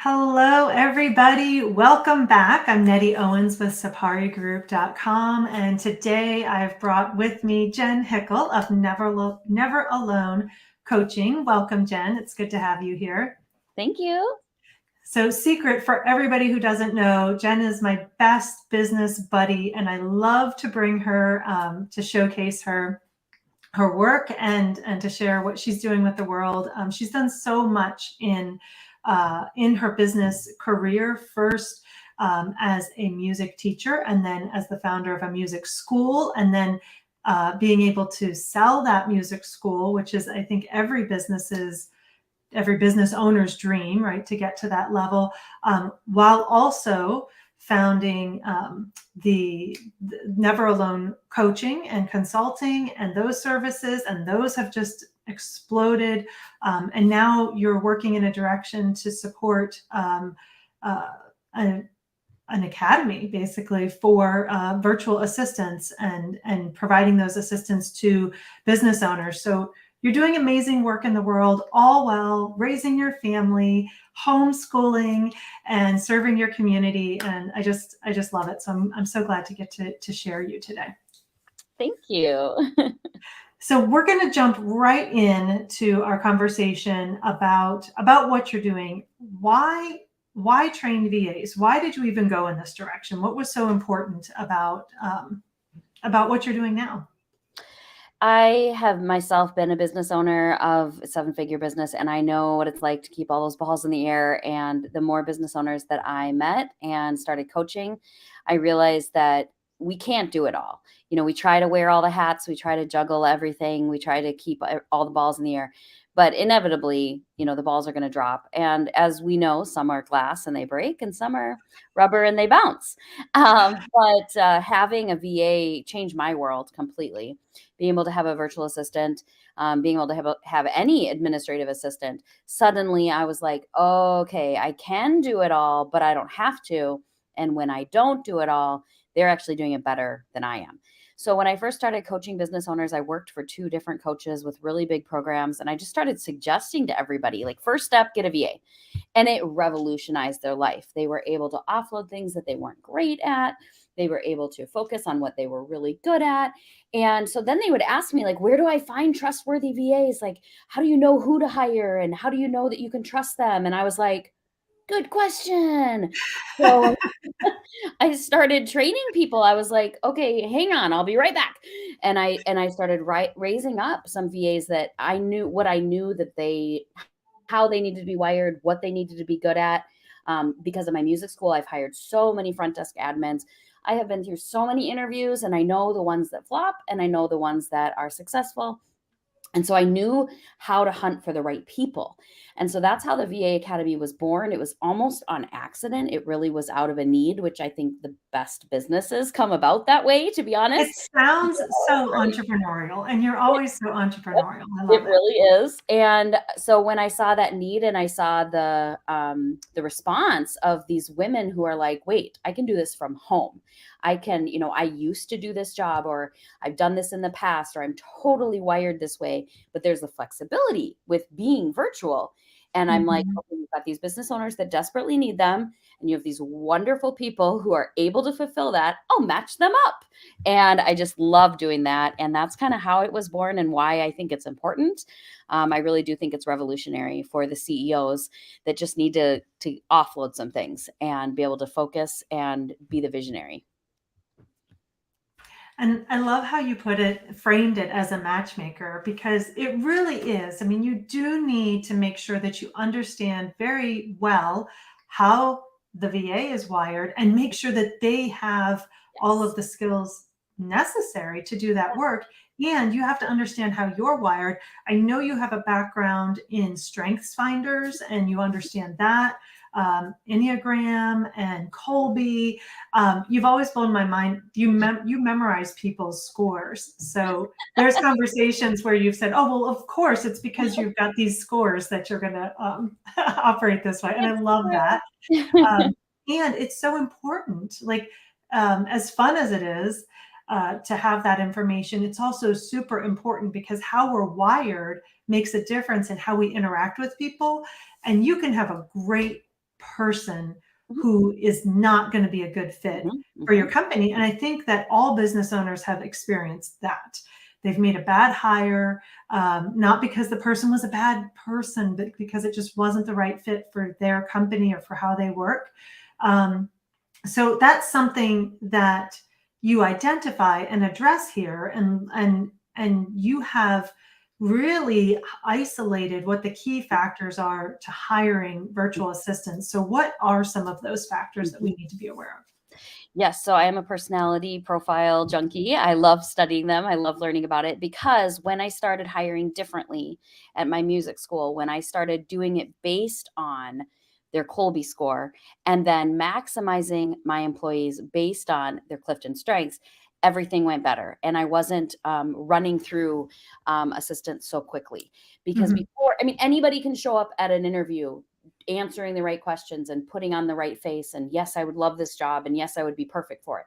Hello, everybody. Welcome back. I'm Nettie Owens with saparigroup.com, and today I've brought with me Jen Hickle of Never Alone Coaching. Welcome, Jen. It's good to have you here. Thank you. So, secret for everybody who doesn't know, Jen is my best business buddy, and I love to bring her to showcase her work and to share what she's doing with the world. She's done so much in her business career. First, as a music teacher, and then as the founder of a music school, and then being able to sell that music school, which is, I think, every business owner's dream, right, to get to that level, while also founding the Never Alone coaching and consulting and those services, and those have just exploded. And now you're working in a direction to support an academy, basically, for virtual assistants and providing those assistants to business owners. So you're doing amazing work in the world, all while raising your family, homeschooling, and serving your community. And I just love it. So I'm so glad to get to share you today. Thank you. So we're going to jump right into our conversation about what you're doing. Why train VAs? Why did you even go in this direction? What was so important about what you're doing now? I have myself been a business owner of a seven-figure business, and I know what it's like to keep all those balls in the air. And the more business owners that I met and started coaching, I realized that we can't do it all. We try to wear all the hats, we try to juggle everything, we try to keep all the balls in the air. But inevitably, the balls are going to drop. And as we know, some are glass and they break, and some are rubber and they bounce. But having a VA changed my world completely. Being able to have a virtual assistant, being able to have any administrative assistant. Suddenly I was like, oh, okay, I can do it all, but I don't have to. And when I don't do it all, they're actually doing it better than I am. So when I first started coaching business owners, I worked for two different coaches with really big programs. And I just started suggesting to everybody, like, first step, get a VA. And it revolutionized their life. They were able to offload things that they weren't great at. They were able to focus on what they were really good at. And so then they would ask me, like, where do I find trustworthy VAs? Like, how do you know who to hire? And how do you know that you can trust them? And I was like, good question. So I started training people. I was like, okay, hang on, I'll be right back. And I started raising up some VAs that I knew that how they needed to be wired, what they needed to be good at. Because of my music school, I've hired so many front desk admins. I have been through so many interviews, and I know the ones that flop and I know the ones that are successful. And so I knew how to hunt for the right people. And so that's how the VA Academy was born. It was almost on accident. It really was out of a need, which I think the best businesses come about that way, to be It honest. sounds so entrepreneurial, and you're always so entrepreneurial. I It love it. really is. And so when I saw that need and I saw the response of these women who are like, wait, I can do this from home. I can, I used to do this job, or I've done this in the past, or I'm totally wired this way, but there's the flexibility with being virtual. And I'm like, Mhm. okay, you've got these business owners that desperately need them, and you have these wonderful people who are able to fulfill that. I'll match them up. And I just love doing that. And that's kind of how it was born and why I think it's important. I really do think it's revolutionary for the CEOs that just need to offload some things and be able to focus and be the visionary. And I love how you framed it as a matchmaker, because it really is. I mean, you do need to make sure that you understand very well how the VA is wired, and make sure that they have all of Yes. the skills necessary to do that work. And you have to understand how you're wired. I know you have a background in strengths finders, and you understand that, Enneagram and Colby. You've always blown my mind. You memorize people's scores. So there's conversations where you've said, "Oh, well, of course, it's because you've got these scores that you're going to operate this way," and I It's love that. true. Um, and it's so important. Like, as fun as it is to have that information, it's also super important, because how we're wired makes a difference in how we interact with people. And you can have a great person Mhm, who is not going to be a good fit mhm, for your mhm. company. And I think that all business owners have experienced that. They've made a bad hire, not because the person was a bad person, but because it just wasn't the right fit for their company or for how they work. Um, so that's something that you identify and address here, and you have really isolated what the key factors are to hiring virtual assistants. So what are some of those factors that we Mhm. need to be aware of? Yes, so I am a personality profile junkie. I love studying them. I love learning about it because when I started hiring differently at my music school, when I started doing it based on their Colby score and then maximizing my employees based on their Clifton strengths, everything went better. And I wasn't running through assistants so quickly because Mhm. before, I mean, anybody can show up at an interview answering the right questions and putting on the right face. And yes, I would love this job. And yes, I would be perfect for it.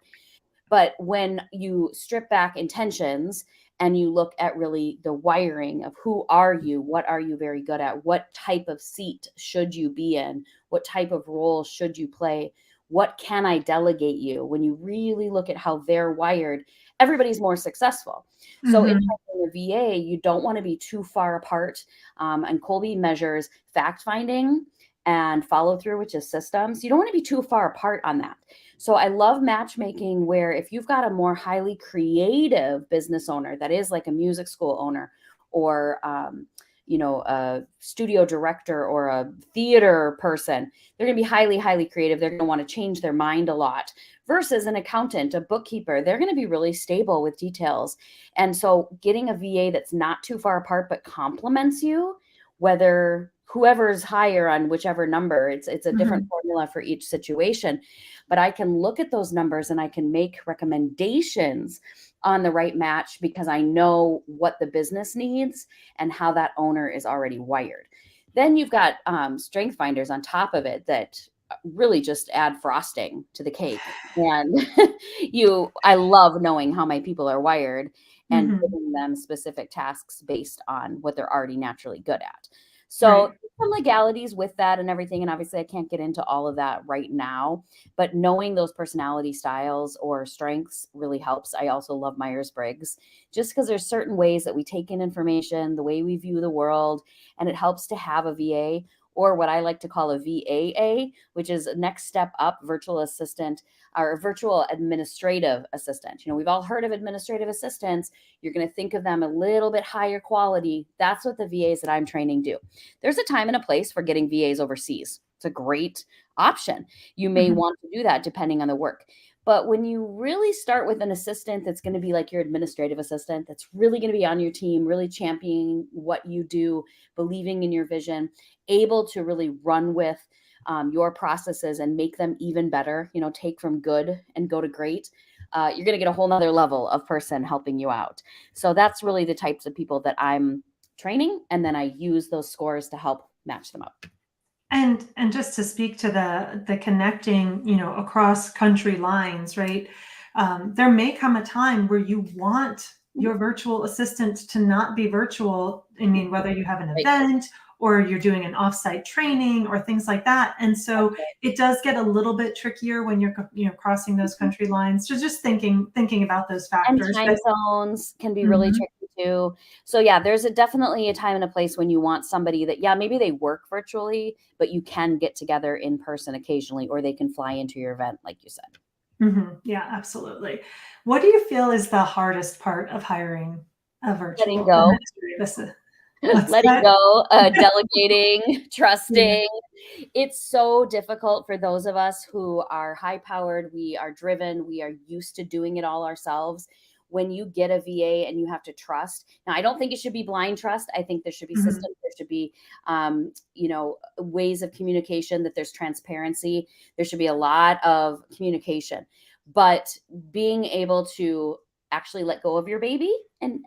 But when you strip back intentions and you look at really the wiring of who are you, what are you very good at, what type of seat should you be in, what type of role should you play, what can I delegate you? When you really look at how they're wired, everybody's more successful. So in Mhm. hiring a VA, you don't want to be too far apart. And Colby measures fact finding and follow through, which is systems. You don't want to be too far apart on that. So I love matchmaking where if you've got a more highly creative business owner that is like a music school owner or a studio director or a theater person, they're going to be highly, highly creative. They're going to want to change their mind a lot versus an accountant, a bookkeeper. They're going to be really stable with details. And so getting a VA that's not too far apart but complements you, whether whoever's higher on whichever number, it's a different Mhm. formula for each situation, but I can look at those numbers and I can make recommendations on the right match because I know what the business needs and how that owner is already wired. Then you've got strength finders on top of it that really just add frosting to the cake. And I love knowing how my people are wired and Mhm. giving them specific tasks based on what they're already naturally good at. So Right. some legalities with that and everything. And obviously I can't get into all of that right now, but knowing those personality styles or strengths really helps. I also love Myers-Briggs just because there's certain ways that we take in information, the way we view the world, and it helps to have a VA or what I like to call a VAA, which is a next step up virtual assistant or virtual administrative assistant. We've all heard of administrative assistants. You're going to think of them a little bit higher quality. That's what the VAs that I'm training do. There's a time and a place for getting VAs overseas. It's a great option. You may Mhm. want to do that depending on the work. But when you really start with an assistant that's going to be like your administrative assistant, that's really going to be on your team, really championing what you do, believing in your vision, able to really run with your processes and make them even better, take from good and go to great, you're going to get a whole nother level of person helping you out. So that's really the types of people that I'm training. And then I use those scores to help match them up. And just to speak to the connecting, across country lines, right? There may come a time where you want Mhm. your virtual assistant to not be virtual. I mean, whether you have an Right. event or you're doing an offsite training or things like that. And so it does get a little bit trickier when you're, crossing those Mhm. country lines. So just thinking about those And factors. time But zones can be really Mhm. tricky too. So yeah, there's definitely a time and a place when you want somebody that, yeah, maybe they work virtually, but you can get together in person occasionally, or they can fly into your event, like you said. Yeah, absolutely. What do you feel is the hardest part of hiring a Letting virtual go. administrative assistant? What's Letting that? go, delegating, Yeah. trusting. It's so difficult for those of us who are high powered, we are driven, we are used to doing it all ourselves. When you get a VA and you have to trust. Now, I don't think it should be blind trust. I think there should be Mhm. systems, there should be, ways of communication, that there's transparency. There should be a lot of communication. But being able to actually let go of your baby and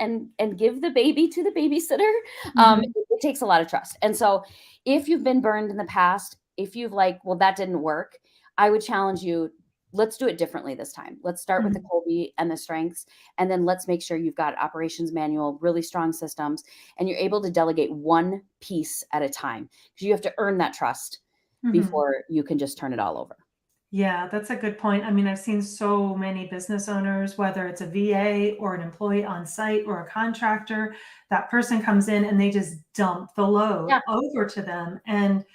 give the baby to the babysitter, Mhm. it takes a lot of trust. And so if you've been burned in the past, if you've like, well, that didn't work, I would challenge you, let's do it differently this time. Let's start with the Mhm. Colby and the strengths, and then let's make sure you've got operations manual, really strong systems, and you're able to delegate one piece at a time because you have to earn that trust. Mhm. before you can just turn it all over. Yeah, that's a good point. I mean, I've seen so many business owners, whether it's a VA or an employee on site or a contractor, that person comes in and they just dump the load Yeah. over to them. And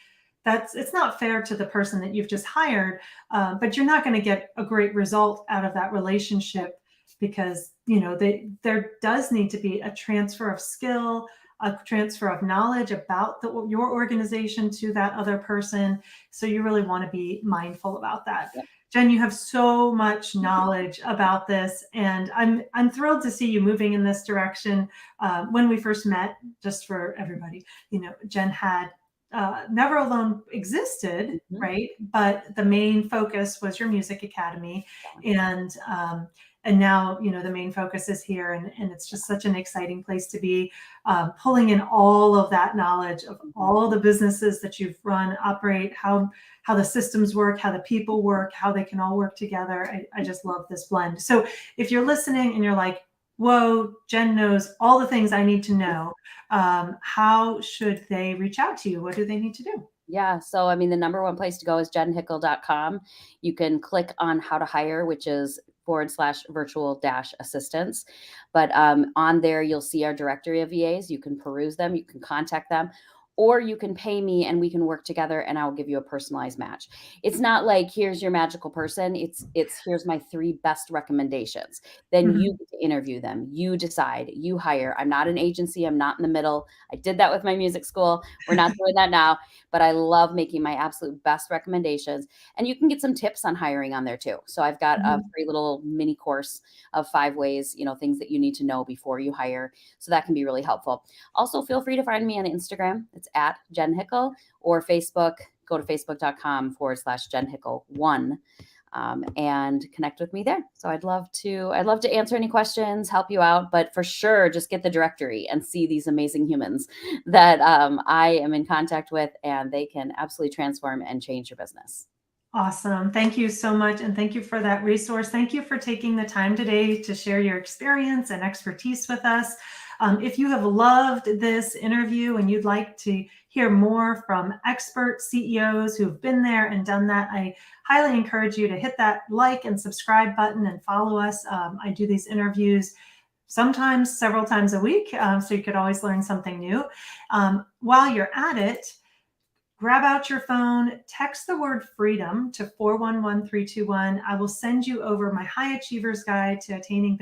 it's not fair to the person that you've just hired, but you're not going to get a great result out of that relationship because there does need to be a transfer of skill, a transfer of knowledge about your organization to that other person. So you really want to be mindful about that. Yep. Jen, you have so much knowledge about this, and I'm thrilled to see you moving in this direction. When we first met, just for everybody, Jen had Never Alone existed, Mhm. right? But the main focus was your music academy, and now the main focus is here, and it's just such an exciting place to be, pulling in all of that knowledge of Mhm. all the businesses that you've run, operate, how the systems work, how the people work, how they can all work together. I just love this blend. So if you're listening and you're like, whoa, Jen knows all the things I need to know, how should they reach out to you? What do they need to do? Yeah. So, I mean, the number one place to go is jenhickle.com. You can click on how to hire, which is /virtual-assistants. But on there, you'll see our directory of VAs. You can peruse them, you can contact them, or you can pay me and we can work together and I'll give you a personalized match. It's not like here's your magical person. It's here's my 3 best recommendations. Then you Mhm. get to interview them. You decide, you hire. I'm not an agency. I'm not in the middle. I did that with my music school. We're not doing that now, but I love making my absolute best recommendations. And you can get some tips on hiring on there too. So I've got a Mhm. free little mini course of 5 ways, things that you need to know before you hire. So that can be really helpful. Also, feel free to find me on Instagram. It's at Jen Hickle, or Facebook. Go to facebook.com/Jen Hickle1. And connect with me there. So I'd love to answer any questions, help you out, but for sure, just get the directory and see these amazing humans that I am in contact with, and they can absolutely transform and change your business. Awesome. Thank you so much. And thank you for that resource. Thank you for taking the time today to share your experience and expertise with us. If you have loved this interview and you'd like to hear more from expert CEOs who've been there and done that, I highly encourage you to hit that like and subscribe button and follow us. I do these interviews sometimes several times a week, so you could always learn something new. While you're at it, grab out your phone, text the word freedom to 411321. I will send you over my High Achievers Guide to Attaining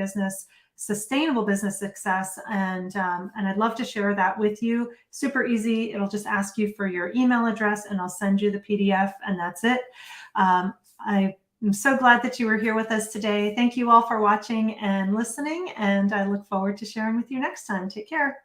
Sustainable Business Success. And I'd love to share that with you. Super easy. It'll just ask you for your email address and I'll send you the PDF, and that's it. I'm so glad that you were here with us today. Thank you all for watching and listening, and I look forward to sharing with you next time. Take care.